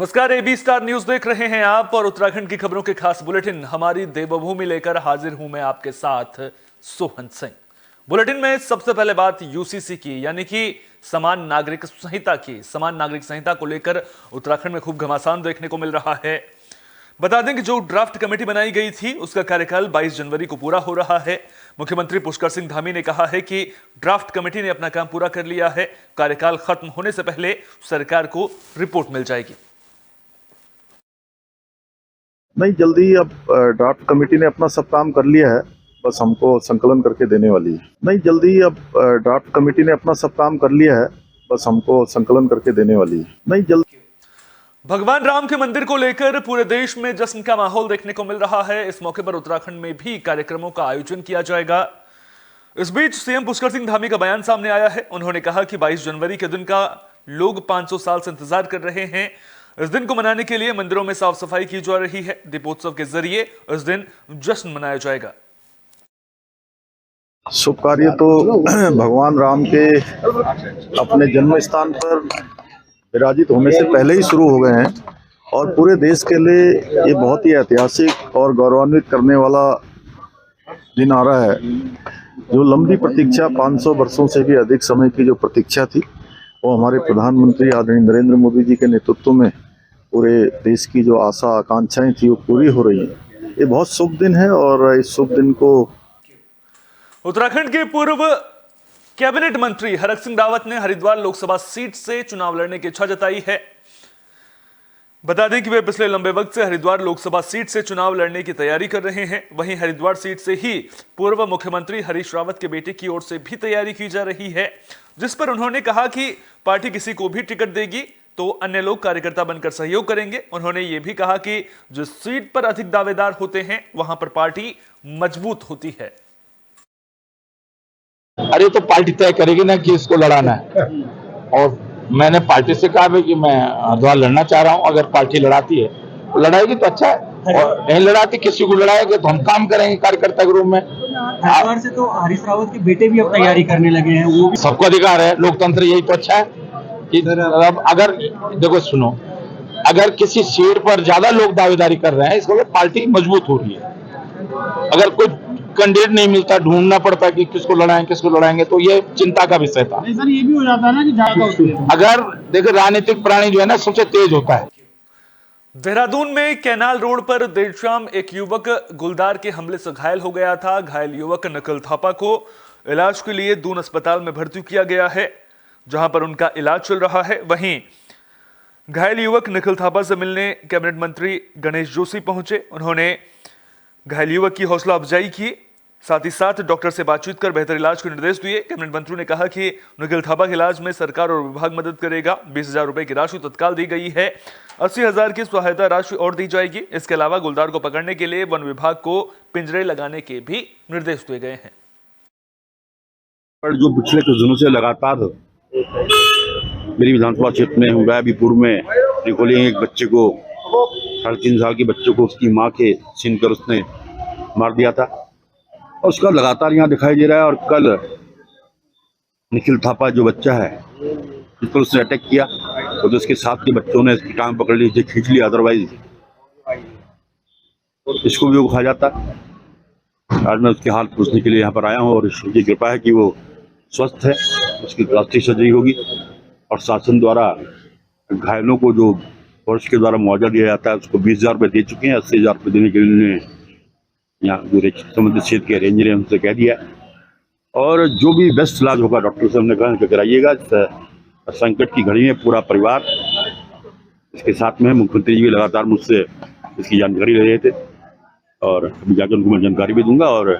नमस्कार, AB star news देख रहे हैं आप और उत्तराखंड की खबरों के खास बुलेटिन हमारी देवभूमि लेकर हाजिर हूं मैं आपके साथ सोहन सिंह। बुलेटिन में सबसे पहले बात यूसीसी की, यानी कि समान नागरिक संहिता की। समान नागरिक संहिता को लेकर उत्तराखंड में खूब घमासान देखने को मिल रहा है। बता दें कि जो ड्राफ्ट कमेटी बनाई गई थी उसका कार्यकाल 22 जनवरी को पूरा हो रहा है। मुख्यमंत्री पुष्कर सिंह धामी ने कहा है कि ड्राफ्ट कमेटी ने अपना काम पूरा कर लिया है। कार्यकाल खत्म होने से पहले सरकार को रिपोर्ट मिल जाएगी। नहीं, जल्दी अब ड्राफ्ट कमेटी ने अपना सब काम कर लिया है, बस हमको संकलन करके देने वाली है। नहीं, जल्दी अब ड्राफ्ट कमेटी ने अपना सब काम कर लिया है, बस हमको संकलन करके देने वाली है। नहीं, जल्दी। भगवान राम के मंदिर को लेकर पूरे देश में जश्न का माहौल देखने को मिल रहा है। इस मौके पर उत्तराखंड में भी कार्यक्रमों का आयोजन किया जाएगा। इस बीच सीएम पुष्कर सिंह धामी का बयान सामने आया है। उन्होंने कहा कि 22 जनवरी के दिन का लोग 500 साल से इंतजार कर रहे हैं। इस दिन को मनाने के लिए मंदिरों में साफ सफाई की जा रही है। दीपोत्सव के जरिए इस दिन जश्न मनाया जाएगा। शुभ कार्य तो भगवान राम के अपने जन्म स्थान पर विराजित होने से पहले ही शुरू हो गए हैं और पूरे देश के लिए ये बहुत ही ऐतिहासिक और गौरवान्वित करने वाला दिन आ रहा है। जो लंबी प्रतीक्षा 500 वर्षों से भी अधिक समय की जो प्रतीक्षा थी, वो हमारे प्रधानमंत्री आदरणीय नरेंद्र मोदी जी के नेतृत्व में पूरे देश की जो आशा आकांक्षाएं थी वो पूरी हो रही हैं। ये बहुत शुभ दिन है और इस शुभ दिन को उत्तराखंड के पूर्व कैबिनेट मंत्री हरक सिंह रावत ने हरिद्वार लोकसभा सीट से चुनाव लड़ने की इच्छा जताई है। बता दें कि वे पिछले लंबे वक्त से हरिद्वार लोकसभा सीट से चुनाव लड़ने की तैयारी कर रहे हैं। वहीं हरिद्वार सीट से ही पूर्व मुख्यमंत्री हरीश रावत के बेटे की ओर से भी तैयारी की जा रही है, जिस पर उन्होंने कहा कि पार्टी किसी को भी टिकट देगी तो अन्य लोग कार्यकर्ता बनकर सहयोग करेंगे। उन्होंने ये भी कहा कि जिस सीट पर अधिक दावेदार होते हैं वहां पर पार्टी मजबूत होती है। अरे तो पार्टी तय करेगी ना कि इसको लड़ाना है, और मैंने पार्टी से कहा है कि मैं हरिद्वार लड़ना चाह रहा हूं। अगर पार्टी लड़ाती है तो लड़ाएगी तो अच्छा है, और नहीं लड़ाती किसी को लड़ाएगी तो हम काम करेंगे कार्यकर्ता के रूप में। हरिद्वार से तो हरीश रावत के बेटे भी अब तैयारी करने लगे हैं, वो भी सबको अधिकार है, लोकतंत्र यही तो अच्छा है कि अब अगर देखो सुनो, अगर किसी सीट पर ज्यादा लोग दावेदारी कर रहे हैं इसको मतलब पार्टी मजबूत हो रही है। अगर कोई कैंडिडेट नहीं मिलता, ढूंढना पड़ता है कि किसको लड़ाएंगे, तो ये चिंता का विषय था। सर ये भी हो जाता है ना कि ज्यादा अगर देखो राजनीतिक प्राणी जो है ना सबसे तेज होता है। देहरादून में कैनाल रोड पर देर शाम एक युवक गुलदार के हमले से घायल हो गया था। घायल युवक नकुल थापा को इलाज के लिए दून अस्पताल में भर्ती किया गया है, जहां पर उनका इलाज चल रहा है। वहीं घायल युवक निखिल थापा से मिलने कैबिनेट मंत्री गणेश जोशी पहुंचे। उन्होंने घायल युवक की हौसला अफजाई की, साथ ही साथ डॉक्टर से बातचीत कर बेहतर इलाज के निर्देश दिए। कैबिनेट मंत्री ने कहा कि निखिल थापा के इलाज में सरकार और विभाग मदद करेगा। 20,000 रुपए की राशि तत्काल दी गई है। 80,000 की सहायता राशि और दी जाएगी। इसके अलावा गुलदार को पकड़ने के लिए वन विभाग को पिंजरे लगाने के भी निर्देश दिए गए हैं। पर जो पिछले कुछ दिनों से लगातार मेरी विधानसभा क्षेत्र में हुआ है, अभी पूर्व में निकोली एक बच्चे को 3.5 साल के बच्चे को उसकी मां के छीन कर उसने मार दिया था, और उसका लगातार यहाँ दिखाई दे रहा है। और कल निखिल थापा जो बच्चा है जिस पर उसने अटैक किया, तो उसके साथ के बच्चों ने इसकी टांग पकड़ ली, इसे खींच लिया, अदरवाइज इसको भी वो खा जाता। आज मैं उसके हाल पूछने के लिए यहाँ पर आया हूँ, और ईश्वर की कृपा है कि वो स्वस्थ है। उसकी प्लास्टिक सर्जरी होगी और शासन द्वारा घायलों को जो वर्ष के द्वारा मुआवजा दिया जाता है उसको 20,000 रुपये दे चुके हैं। 80,000 रुपये देने के लिए यहाँ जो संबंधित क्षेत्र के रेंजर है उनसे कह दिया है, और जो भी बेस्ट इलाज होगा डॉक्टर साहब ने कहा कराइएगा। संकट की घड़ी में पूरा परिवार इसके साथ में। मुख्यमंत्री जी भी लगातार मुझसे इसकी जानकारी ले रहे थे, और अभी जाकर उनको मैं जानकारी भी दूंगा। और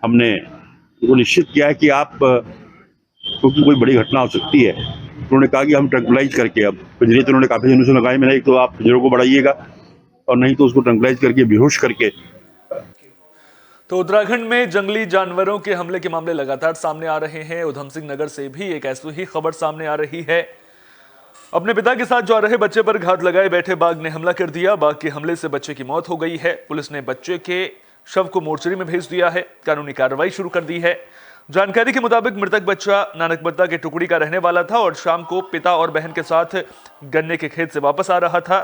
हमने उनको निश्चित किया है कि आप, क्योंकि कोई बड़ी घटना हो सकती है, उन्होंने कहा कि हम ट्रंकुलाइज करके, अब पिंजरे तो उन्होंने काफ़ी दिनों से लगाए, मैंने एक तो आप पिंजरों को बढ़ाइएगा और नहीं तो उसको ट्रंकुलाइज करके बेहोश करके। तो उत्तराखंड में जंगली जानवरों के हमले के मामले लगातार सामने आ रहे हैं। उधम सिंह नगर से भी एक ऐसी ही खबर सामने आ रही है। अपने पिता के साथ जा रहे बच्चे पर घात लगाए बैठे बाघ ने हमला कर दिया। बाघ के हमले से बच्चे की मौत हो गई है। पुलिस ने बच्चे के शव को मोर्चरी में भेज दिया है। कानूनी कार्रवाई शुरू कर दी है। जानकारी के मुताबिक मृतक बच्चा नानकबत्ता के टुकड़ी का रहने वाला था और शाम को पिता और बहन के साथ गन्ने के खेत से वापस आ रहा था।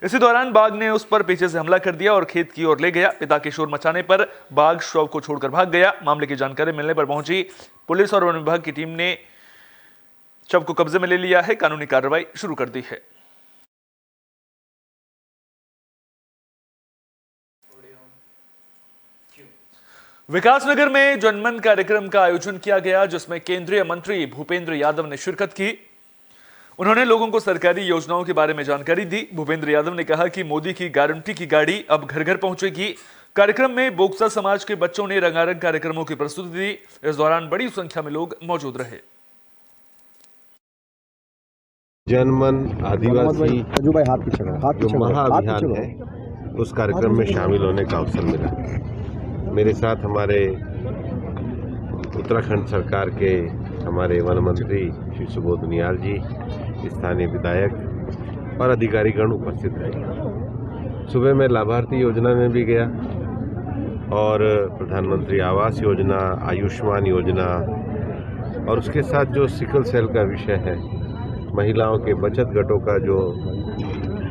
इसी दौरान बाघ ने उस पर पीछे से हमला कर दिया और खेत की ओर ले गया। पिता के शोर मचाने पर बाघ शव को छोड़कर भाग गया। मामले की जानकारी मिलने पर पहुंची पुलिस और वन विभाग की टीम ने शव को कब्जे में ले लिया है। कानूनी कार्रवाई शुरू कर दी है। विकासनगर में जनमन कार्यक्रम का आयोजन किया गया, जिसमें केंद्रीय मंत्री भूपेंद्र यादव ने शिरकत की। उन्होंने लोगों को सरकारी योजनाओं के बारे में जानकारी दी। भूपेंद्र यादव ने कहा कि मोदी की गारंटी की गाड़ी अब घर घर पहुंचेगी। कार्यक्रम में बोक्सा समाज के बच्चों ने रंगारंग कार्यक्रमों की प्रस्तुति दी। इस दौरान बड़ी संख्या में लोग मौजूद रहे। जनमन आदिवासी जो महाअभियान है, उस कार्यक्रम में शामिल होने का अवसर मिला। मेरे साथ हमारे उत्तराखंड सरकार के हमारे वन मंत्री श्री सुबोध उनियाल जी, स्थानीय विधायक और अधिकारीगण उपस्थित रहे। सुबह मैं लाभार्थी योजना में भी गया और प्रधानमंत्री आवास योजना, आयुष्मान योजना और उसके साथ जो सिकल सेल का विषय है, महिलाओं के बचत गटों का जो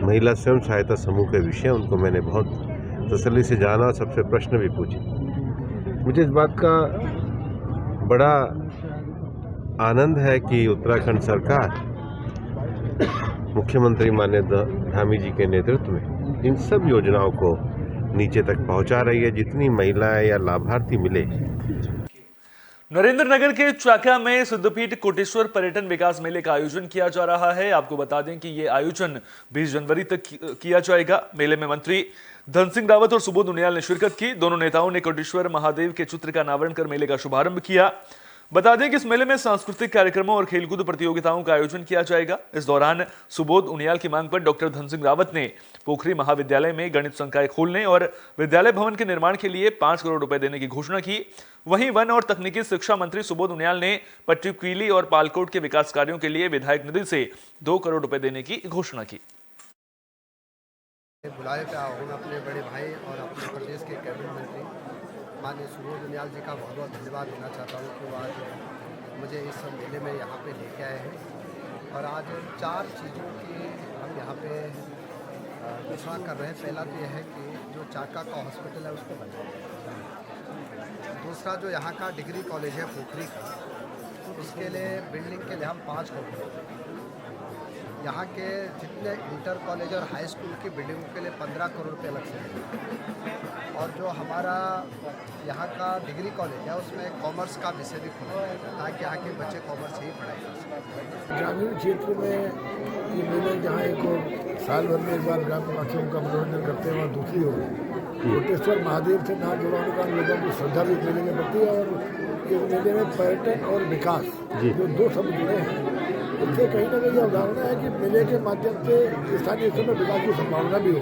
महिला स्वयं सहायता समूह के विषय, उनको मैंने बहुत तसल्ली से जाना और सबसे प्रश्न भी पूछे। मुझे इस बात का बड़ा आनंद है कि उत्तराखंड सरकार मुख्यमंत्री माननीय धामी जी के नेतृत्व में इन सब योजनाओं को नीचे तक पहुंचा रही है। जितनी महिलाएं या लाभार्थी मिले। नरेंद्र नगर के चाका में सिद्धपीठ कोटेश्वर पर्यटन विकास मेले का आयोजन किया जा रहा है। आपको बता दें कि यह आयोजन 20 जनवरी तक किया जाएगा। मेले में मंत्री धन सिंह रावत और सुबोध उनियाल ने शिरकत की। दोनों नेताओं ने कोटेश्वर महादेव के चित्र का अनावरण कर मेले का शुभारंभ किया। बता दें कि इस मेले में सांस्कृतिक कार्यक्रमों और खेलकूद प्रतियोगिताओं का आयोजन किया जाएगा। इस दौरान सुबोध उनियाल की मांग पर डॉक्टर धन सिंह रावत ने पोखरी महाविद्यालय में गणित संकाय खोलने और विद्यालय भवन के निर्माण के लिए 5 करोड़ रुपए देने की घोषणा की। वहीं वन और तकनीकी शिक्षा मंत्री सुबोध उनियाल ने पट्टीक्वीली और पालकोट के विकास कार्यों के लिए विधायक निधि से 2 करोड़ रुपए देने की घोषणा की। बुलाए पे हूँ अपने बड़े भाई और अपने प्रदेश के कैबिनेट मंत्री माननीय सुबोध उनियाल जी का बहुत बहुत धन्यवाद देना चाहता हूँ कि आज मुझे इस मेले में यहाँ पे लेके आए हैं। और आज 4 चीज़ों की हम यहाँ पे घोषणा कर रहे हैं। पहला तो यह है कि जो चाका का हॉस्पिटल है उसको बनाया। दूसरा जो यहाँ का डिग्री कॉलेज है पोखरी का, उसके लिए बिल्डिंग के लिए हम 5 करोड़, यहाँ के जितने इंटर कॉलेज और हाई स्कूल की बिल्डिंगों के लिए 15 करोड़ रुपये अलग से देंगे। और जो हमारा यहाँ का डिग्री कॉलेज है उसमें कॉमर्स का विषय भी खोला जाएगा ताकि यहाँ के बच्चे कॉमर्स ही पढ़ाई कर सकें। ग्रामीण क्षेत्र में ये मेले जहाँ एक साल भर में एक बार ग्रामवासियों का मनोरंजन करते हैं, वहाँ दूसरी हो गई कोटेश्वर महादेव से नाम जुड़ाने का लोगों की श्रद्धा भी मेले में बढ़ती है। और इस मेले में पर्यटन और विकास जो 2 शब्द जुड़े हैं, उससे कहीं ना कहीं अवधारणा है कि मेले के माध्यम से स्थानीय क्षेत्र में विकास की संभावना भी हो।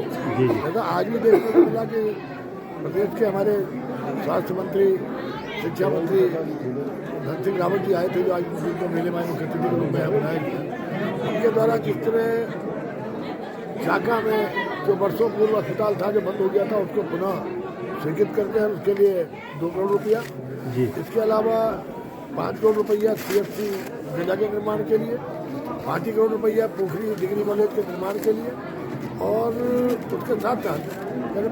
जैसा आज भी देखने को मिला कि प्रदेश के हमारे स्वास्थ्य मंत्री, शिक्षा मंत्री धन सिंह रावत जी आए थे, जो आज उनको मेले में मुख्य अतिथि के रूप में बनाया गया। उनके द्वारा जिस तरह चाका में जो वर्षों पूर्व अस्पताल था जो बंद हो गया था, उसको पुनः स्वीकृत करते हैं। उसके लिए 2 करोड़ रुपया, इसके अलावा 5 करोड़ रुपया CFC जिला के निर्माण के लिए, 5 करोड़ रुपया पोखरी डिग्री कॉलेज के निर्माण के लिए, और उसके साथ साथ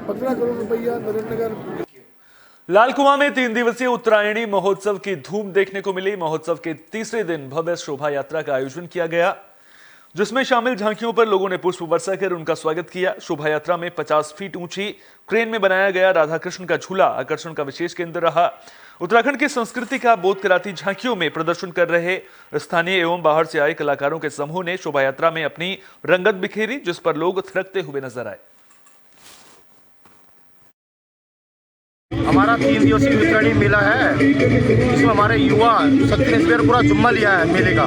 15 करोड़ रुपया नरेंद्रनगर। लालकुआं में 3 दिवसीय उत्तरायणी महोत्सव की धूम देखने को मिली। महोत्सव के तीसरे दिन भव्य शोभा यात्रा का आयोजन किया गया, जिसमें शामिल झांकियों पर लोगों ने पुष्प वर्षा कर उनका स्वागत किया। शोभा यात्रा में 50 फीट ऊंची क्रेन में बनाया गया राधा कृष्ण का झूला आकर्षण का विशेष केंद्र रहा। उत्तराखंड की संस्कृति का बोध कराती झांकियों में प्रदर्शन कर रहे स्थानीय एवं बाहर से आए कलाकारों के समूह ने शोभा यात्रा में अपनी रंगत बिखेरी, जिस पर लोग थिरकते हुए नजर आए। हमारा 3 दिवसीय उत्तरायणी मेला है, जिसमें हमारे युवा शक्ति ने इस बार पूरा जिम्मा लिया है मेले का।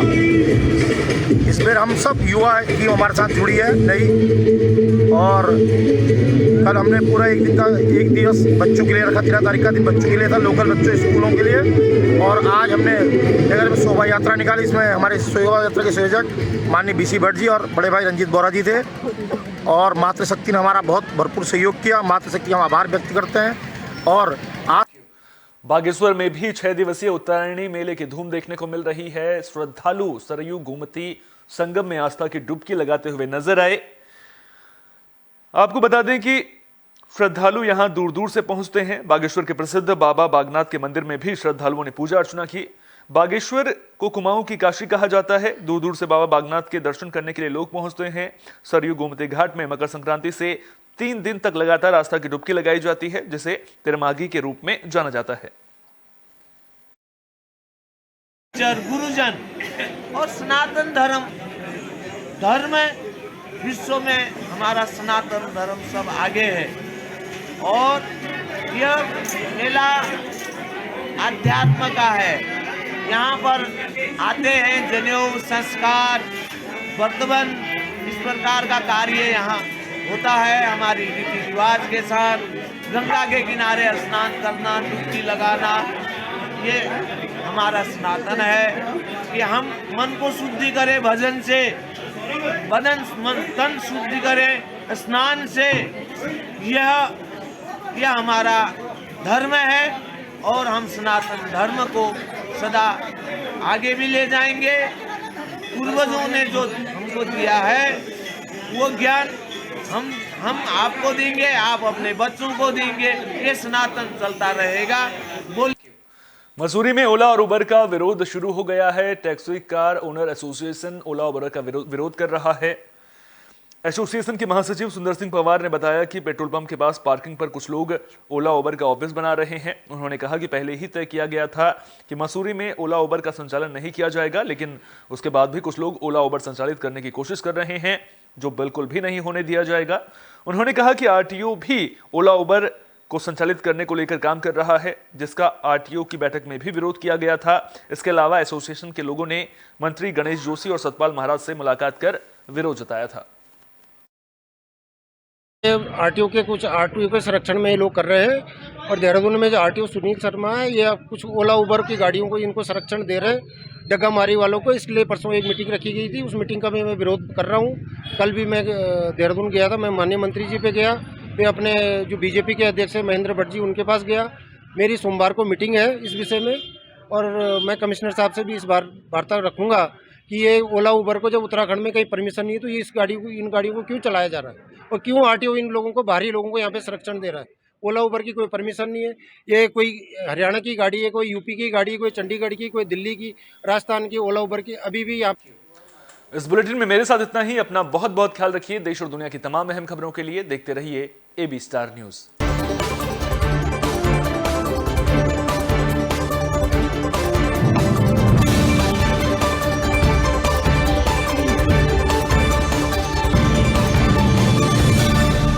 इस बार हम सब युवा की हमारे साथ जुड़ी है नई। और कल हमने पूरा एक दिवस बच्चों के लिए रखा, 13 तारीख का दिन बच्चों के लिए था, लोकल बच्चों स्कूलों के लिए। और आज हमने नगर में शोभा यात्रा निकाली। इसमें हमारे शोभा यात्रा के संयोजक माननीय BC भट्ट जी और बड़े भाई रंजीत बोरा जी थे। और मातृशक्ति ने हमारा बहुत भरपूर सहयोग किया। मातृशक्ति हम आभार व्यक्त करते हैं। और बागेश्वर में भी 6 दिवसीय उत्तरायणी मेले की धूम देखने को मिल रही है। श्रद्धालु सरयू गोमती संगम में आस्था की डुबकी लगाते हुए नजर आए। आपको बता दें कि श्रद्धालु यहां दूर दूर से पहुंचते हैं। बागेश्वर के प्रसिद्ध बाबा बागनाथ के मंदिर में भी श्रद्धालुओं ने पूजा अर्चना की। बागेश्वर को कुमाऊं की काशी कहा जाता है। दूर दूर से बाबा बागनाथ के दर्शन करने के लिए लोग पहुंचते हैं। सरयू गोमती घाट में मकर संक्रांति से 3 दिन तक लगातार आस्था की डुबकी लगाई जाती है, जिसे तिरमागी के रूप में जाना जाता है। गुरुजन और सनातन धर्म विश्व में हमारा सनातन धर्म सब आगे है और यह मेला अध्यात्म का है। यहाँ पर आते हैं जनेऊ संस्कार वर्तमान इस प्रकार का कार्य यहाँ होता है। हमारी रीति रिवाज के साथ गंगा के किनारे स्नान करना, डुबकी लगाना, ये हमारा सनातन है कि हम मन को शुद्धि करें भजन से, बदन मन तन शुद्धि करें स्नान से। यह हमारा धर्म है और हम सनातन धर्म को सदा आगे भी ले जाएंगे। पूर्वजों ने जो हमको दिया है वो ज्ञान हम आपको देंगे, आप अपने बच्चों को देंगे। ये सनातन चलता रहेगा। मसूरी में ओला और उबर का विरोध शुरू हो गया है। टैक्सी कार ओनर एसोसिएशन ओला उबर का विरोध कर रहा है। एसोसिएशन के महासचिव सुंदर सिंह पवार ने बताया कि पेट्रोल पंप के पास पार्किंग पर कुछ लोग ओला उबर का ऑफिस बना रहे हैं। उन्होंने कहा कि पहले ही तय किया गया था कि मसूरी में ओला उबर का संचालन नहीं किया जाएगा, लेकिन उसके बाद भी कुछ लोग ओला उबर संचालित करने की कोशिश कर रहे हैं, जो बिल्कुल भी नहीं होने दिया जाएगा। उन्होंने कहा कि आरटीओ भी ओला उबर को संचालित करने को लेकर काम कर रहा है, जिसका आरटीओ की बैठक में भी विरोध किया गया था। इसके अलावा एसोसिएशन के लोगों ने मंत्री गणेश जोशी और सतपाल महाराज से मुलाकात कर विरोध जताया था। आरटीओ के संरक्षण में ये लोग कर रहे हैं और देहरादून में जो आरटीओ सुनील शर्मा है, ये कुछ ओला उबर की गाड़ियों को इनको संरक्षण दे रहे हैं, डग्गामारी वालों को। इसलिए परसों एक मीटिंग रखी गई थी, उस मीटिंग का मैं विरोध कर रहा हूँ। कल भी मैं देहरादून गया था, मैं माननीय मंत्री जी पे गया, मैं अपने जो बीजेपी के अध्यक्ष हैं महेंद्र भट्ट जी, उनके पास गया। मेरी सोमवार को मीटिंग है इस विषय में और मैं कमिश्नर साहब से भी इस बार वार्ता रखूँगा कि ये ओला उबर को जब उत्तराखंड में कहीं परमिशन नहीं है तो ये इन गाड़ियों को क्यों चलाया जा रहा है और क्यों आरटीओ इन लोगों को, बाहरी लोगों को यहाँ पे संरक्षण दे रहा है। ओला उबर की कोई परमिशन नहीं है। ये कोई हरियाणा की गाड़ी है, कोई यूपी की गाड़ी है, कोई चंडीगढ़ की, कोई दिल्ली की, राजस्थान की ओला उबर की अभी भी यहाँ। इस बुलेटिन में मेरे साथ इतना ही। अपना बहुत बहुत ख्याल रखिए। देश और दुनिया की तमाम अहम खबरों के लिए देखते रहिए AB स्टार न्यूज।